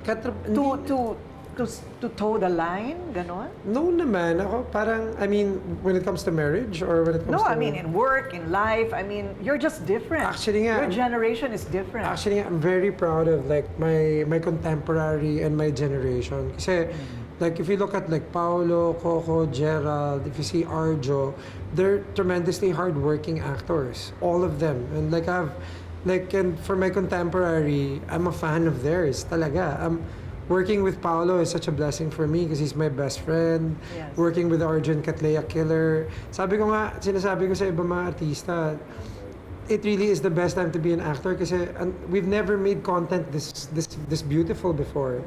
to toe the line, ganon? No naman. Ako parang, I mean, when it comes to marriage or when it comes to... No, I mean, in work, in life, I mean, you're just different. Actually nga, your generation is different. Actually, I'm very proud of like my contemporary and my generation. Kasi, like, if you look at like Paolo, Coco, Gerald, if you see Arjo, they're tremendously hardworking actors. All of them. And like, and for my contemporary, I'm a fan of theirs. Talaga. Working with Paolo is such a blessing for me because he's my best friend. Yes. Working with Arjo and 𝗏𝗏𝗏𝗏 𝗏𝗏𝗏𝗏. Sinasabi ko sa ibang mga artista, it really is the best time to be an actor kasi we've never made content this beautiful before.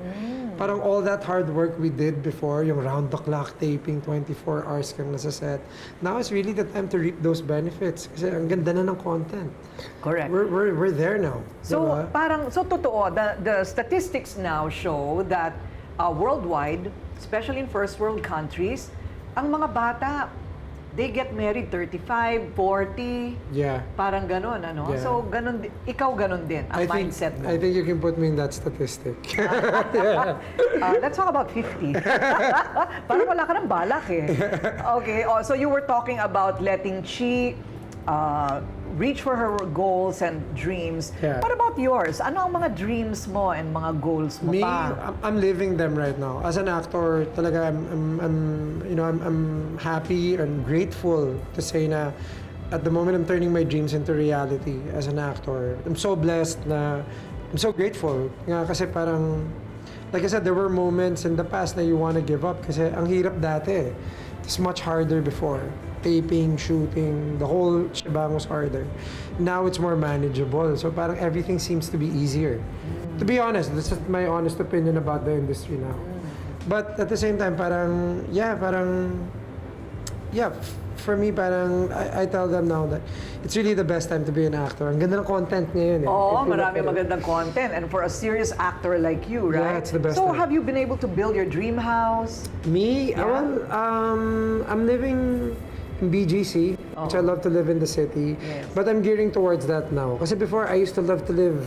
Parang all that hard work we did before, yung round-the-clock taping, 24 hours kang nasa set. Now is really the time to reap those benefits kasi ang ganda na ng content. Correct. We're there now. So, diba? so totoo, the statistics now show that worldwide, especially in first world countries, ang mga bata, they get married 35, 40. Yeah. Parang ganon, ano? Yeah. So, ikaw ganon din, ang mindset mo. I think you can put me in that statistic. Let's talk about 50. Parang wala ka ng balak eh. Okay, so you were talking about letting Chi reach for her goals and dreams. Yeah. What about yours? Ano ang mga dreams mo and mga goals mo pa? I'm living them right now. As an actor, talaga I'm happy and grateful to say na at the moment I'm turning my dreams into reality as an actor. I'm so blessed na I'm so grateful nga kasi parang like I said, there were moments in the past na you want to give up kasi ang hirap dati. It's much harder before. Taping, shooting, the whole shebang was harder. Now it's more manageable. So parang everything seems to be easier. To be honest, this is my honest opinion about the industry now. But at the same time, for me, parang, I tell them now that it's really the best time to be an actor. Ang ganda ng content ngayon eh. Oo, marami magandang content. And for a serious actor like you, right? Yeah, it's the best So time. have you been able to build your dream house? Me? Well, I'm living in BGC, which I love to live in the city. Yes. But I'm gearing towards that now. Kasi before, I used to love to live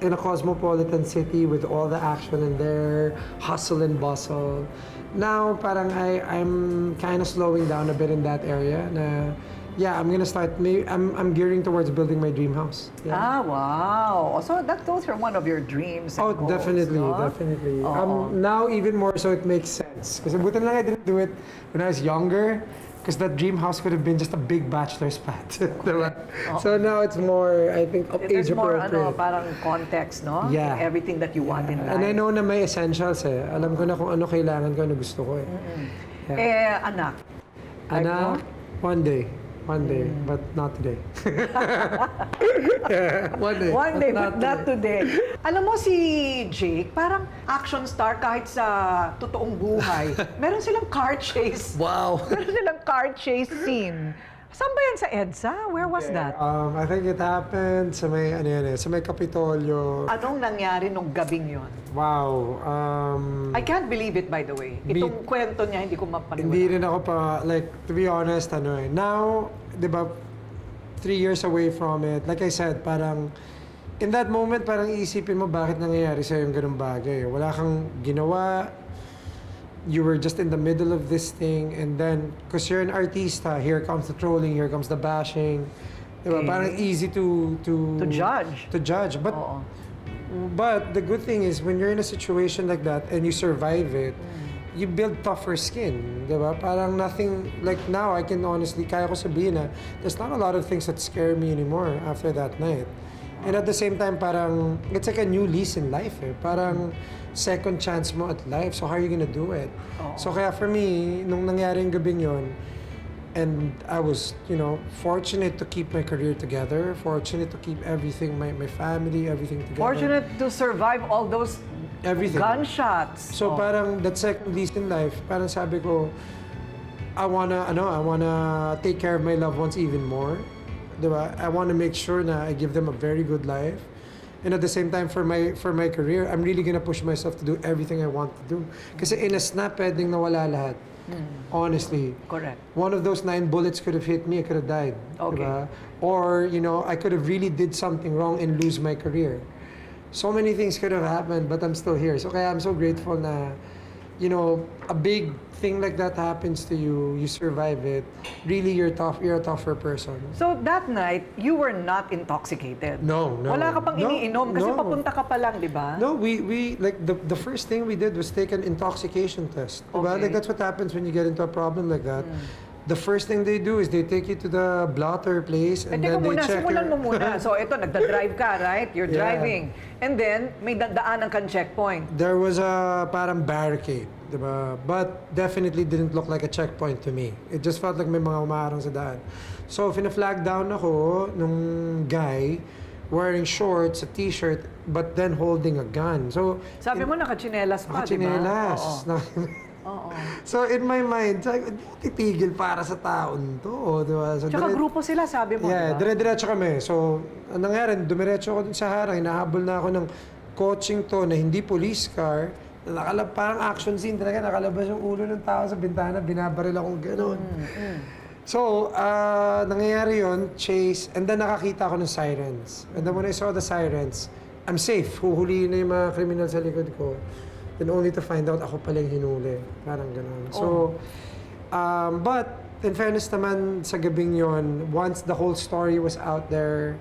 in a cosmopolitan city with all the action in there, hustle and bustle. Now, parang I'm kind of slowing down a bit in that area. Na, yeah, I'm gonna start. I'm gearing towards building my dream house. Yeah. Ah, wow. So those are one of your dreams and goals, Definitely, no? definitely. Oo. Now, even more so, it makes sense. Kasi buti lang I didn't do it when I was younger. Because that dream house could have been just a big bachelor's pad. Diba? So now it's more, I think, There's age more appropriate. parang context, no? Yeah. In everything that you want in life. And I know na may essentials eh. Alam ko na kung ano kailangan ko, ano gusto ko eh. Yeah. Anak. Like, Anak, one day, but not today. One day, but not today. Alam mo si Jake, parang action star kahit sa totoong buhay. Meron silang car chase. Wow. Meron silang car chase scene. Saan ba yan sa EDSA? Where was that? I think it happened sa may, sa may Kapitolyo. Anong nangyari nung gabing yon? Wow. I can't believe it, by the way. Itong kwento niya, hindi ko mapaniwala. Hindi rin ako pa, like, to be honest, now, di ba, 3 years away from it, like I said, parang, in that moment, parang iisipin mo bakit nangyayari sa'yo yung ganung bagay. Wala kang ginawa, you were just in the middle of this thing, and then, because you're an artista, here comes the trolling, here comes the bashing. Diba? Parang easy to judge. To judge. But the good thing is, when you're in a situation like that, and you survive it, you build tougher skin, diba? Parang nothing, like now, I can honestly, kaya ko sabihin na, there's not a lot of things that scare me anymore after that night. And at the same time, parang, it's like a new lease in life eh. Parang, second chance mo at life, so how are you gonna do it? So kaya for me, nung nangyari yung gabing yun, and I was, fortunate to keep my career together, fortunate to keep everything, my family, everything together. Fortunate to survive all those gunshots. So parang that second lease in life, parang sabi ko, I wanna take care of my loved ones even more. Diba? I wanna make sure na I give them a very good life. And at the same time, for my career, I'm really gonna push myself to do everything I want to do. Kasi in a snap, pwedeng nawala lahat. Honestly. Correct. One of those 9 bullets could have hit me, I could have died. Okay. Diba? Or, I could have really did something wrong and lose my career. So many things could have happened, but I'm still here. So kaya I'm so grateful na, a big thing like that happens to you, you survive it. Really, you're a tougher person. So that night, you were not intoxicated? No. Wala ka pang iniinom kasi no. papunta ka pa lang, di ba? No, we like the first thing we did was take an intoxication test. Diba? Okay. Like that's what happens when you get into a problem like that. The first thing they do is they take you to the blotter place and then they check simulan mo muna. So ito, nagda-drive ka, right? You're Yeah. driving. And then, may daanan kang checkpoint. There was a parang barricade, diba? But definitely didn't look like a checkpoint to me. It just felt like may mga umaharang sa daan. So, fina-flag down ako nung guy wearing shorts, a t-shirt, but then holding a gun. So, Sabi mo, nakachinelas pa, di ba? nakachinelas. Oo. So, in my mind, sabi ko, di ko titigil para sa taon to, diba? So, Tsaka grupo sila, sabi mo, yeah, di ba? dire-diretso kami. So, ang nangyari, dumiretso ako dun sa harang, hinahabol na ako ng coaching to na hindi police car, na parang action scene talaga, nakalabas yung ulo ng tao sa bintana, binabaril akong gano'n. So, nangyayari yun, chase, and then nakakita ako ng sirens. And then when I saw the sirens, I'm safe. Huhulihin na yung mga kriminal sa likod ko. Then only to find out ako pala yung hinuli. Parang gano'n. So, but in fairness naman sa gabing yon, once the whole story was out there,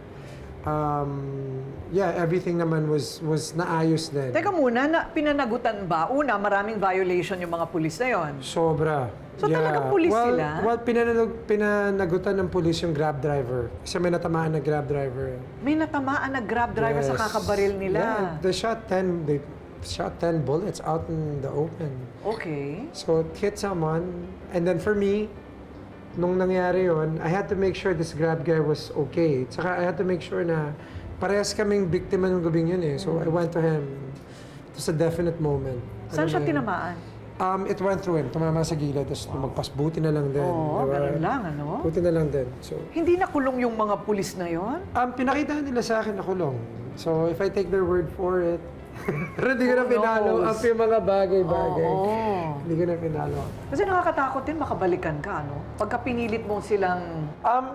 yeah, everything naman was naayos din. Teka muna, pinanagutan ba? Una, maraming violation yung mga pulis na yon. Sobra. So talagang pulis sila? Well, pinanagutan ng pulis yung Grab driver. Kasi may natamaan na Grab driver. May natamaan na Grab driver sa kakabaril nila? Yeah, they shot 10 bullets out in the open. Okay. So it hit someone. And then for me, nung nangyari yun, I had to make sure this Grab guy was okay. Tsaka I had to make sure na parehas kaming biktima ng gabing yun eh. So I went to him. It was a definite moment. Saan siya tinamaan? It went through him. Tumama sa gilid, tapos lumagpas. Buti na lang din. Oo, ganun lang, ano? Buti na lang din. So, Hindi nakulong yung mga pulis na yon? pinakita nila sa akin na kulong. So, if I take their word for it, pero hindi ko na pinalo ang yung mga bagay-bagay. Hindi ko na pinalo. Kasi nakakatakot din makabalikan ka, ano? Pagka pinilit mo silang...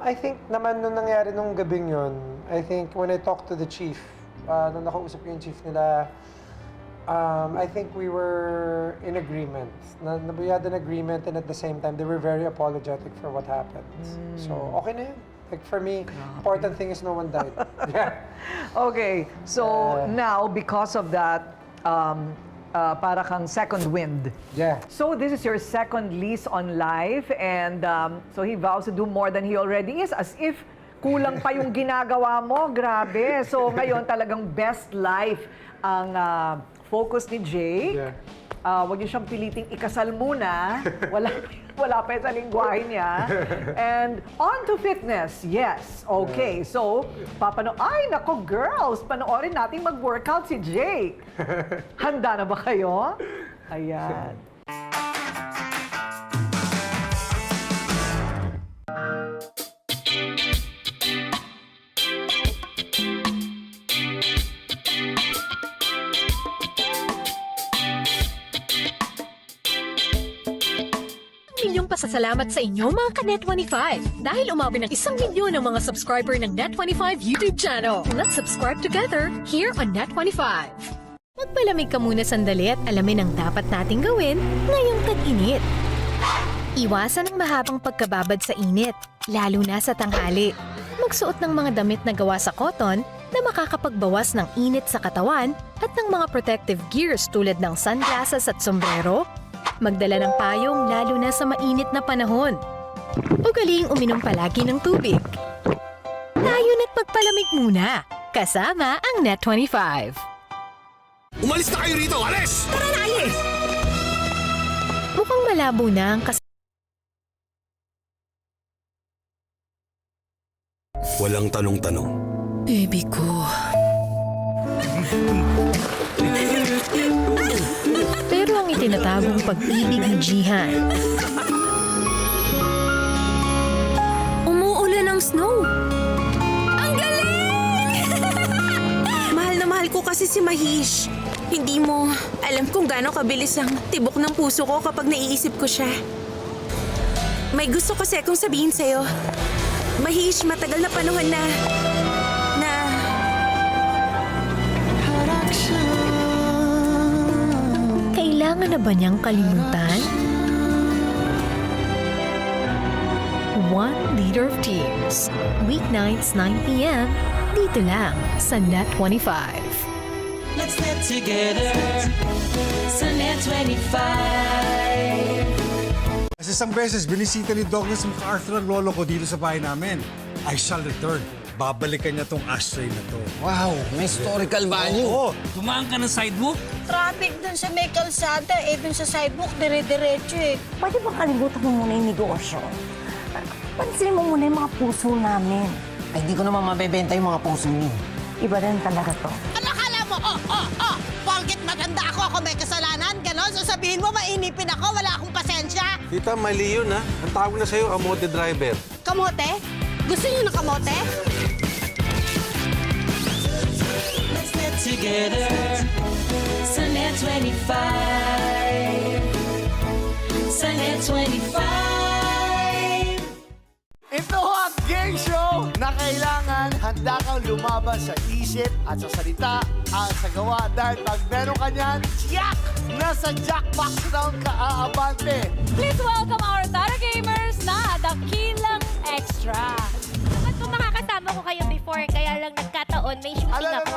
I think naman nung nangyari nung gabing yon, I think when I talked to the chief, nung nakausap ko yung chief nila, I think we were in agreement. We had an agreement, and at the same time, they were very apologetic for what happened. So, okay na yun. Like for me, important thing is no one died. Yeah. Okay, so now, because of that, para kang second wind. Yeah. So this is your second lease on life, and so he vows to do more than he already is, as if kulang pa yung ginagawa mo. Grabe. So ngayon talagang best life ang focus ni Jake. Yeah. Huwag niyo siyang piliting ikasal muna. Wala pa sa lingwahe niya. And on to fitness. Yes. Okay. So, ay, nako girls, panoorin natin mag-workout si Jake. Handa na ba kayo? Ayan. Milyong pasasalamat sa inyo mga ka-Net25 dahil umabot ng 1 milyon ang mga subscriber ng Net25 YouTube channel. Let's subscribe together here on Net25. Magpalamig ka muna sandali at alamin ang dapat nating gawin ngayong tag-init. Iwasan ang mahabang pagkababad sa init, lalo na sa tanghali. Magsuot ng mga damit na gawa sa cotton na makakapagbawas ng init sa katawan at ng mga protective gears tulad ng sunglasses at sombrero. Magdala ng payong lalo na sa mainit na panahon. Ugaling uminom palagi ng tubig. Tayo na't magpalamig muna. Kasama ang Net25. Umalis na kayo rito! Alis! Tara na, alis! Mukhang malabo na ang Walang tanong-tanong. Baby ko. Pero ang itinatagong pag-ibig ni Jihan. Umuulan ng snow. Ang galing! Mahal na mahal ko kasi si Mahish. Hindi mo alam kung gaano kabilis ang tibok ng puso ko kapag naiisip ko siya. May gusto kasi akong sabihin sa'yo. Mahish, matagal na panahon na kailangan na ba niyang kalimutan? 1 Liter of Tears. Weeknights, 9 p.m. Dito lang sa Net25. Let's get together sa Net25. Kasi isang beses, binisita ni Douglas ang 𝗏𝗏𝗏 lolo ko dito sa bahay namin. I shall return. Babalikan niya tong ashtray na to. Wow, may historical value. Oo. Tumaan ka ng sidewalk? Traffic dun sa may kalsada, dun sa sidewalk, dire-diretso Pwede ba kalimutan mo muna yung negosyo? Pansinin mo muna yung mga puso namin. Ay, di ko naman mabebenta yung mga puso niyo. Iba rin talaga to. Ano akala mo? Porket maganda ako may kasalanan, ganon? So sabihin mo, mainipin ako, wala akong pasensya. Tita, mali yun ha. Ang tawag na sa'yo, kamote driver. Kamote? Gusto niyo ng kamote? Let's get together sa Net25. Sa Net25. Ito ang game show na kailangan handa kang lumaban sa isip at sa salita at sa gawa dahil pag meron ka niyan, tiyak! Nasa jackbox na ang 𝗗𝗏𝗏𝗏 Please welcome our Tara Gamers na dakilang extra. At kung makakasama ko kayo before, kaya lang nagkataon, may shooting Alam ako.